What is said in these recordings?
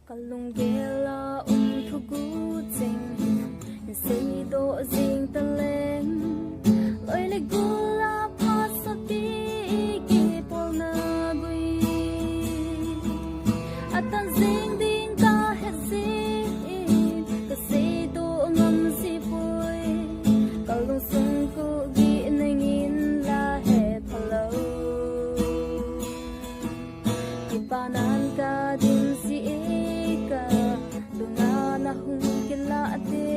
Kalung gela thu gu ching sei do jing ta leng loi le gula pha sa pi ki pol na gui atan jing ding ka he zing ka sei do ngam si poi kalung sung ku gi nang in la he phalo ki panan ka din si na hung kila ate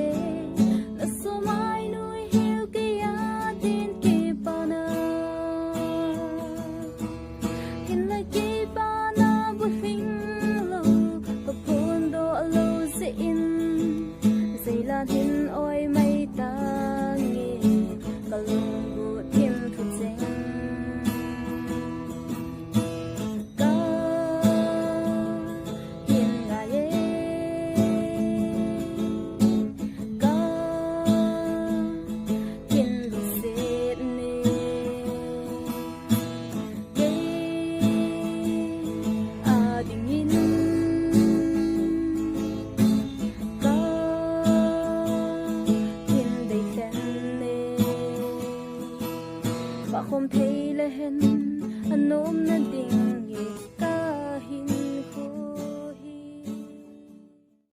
na sumay nui hiu kaya din ki pana kinlay ki pana buhing lo papundo lo sa in zaylan hin oy may tangi kalunggu tim tuting không thấy lên anh ôm na đình nghề ca hin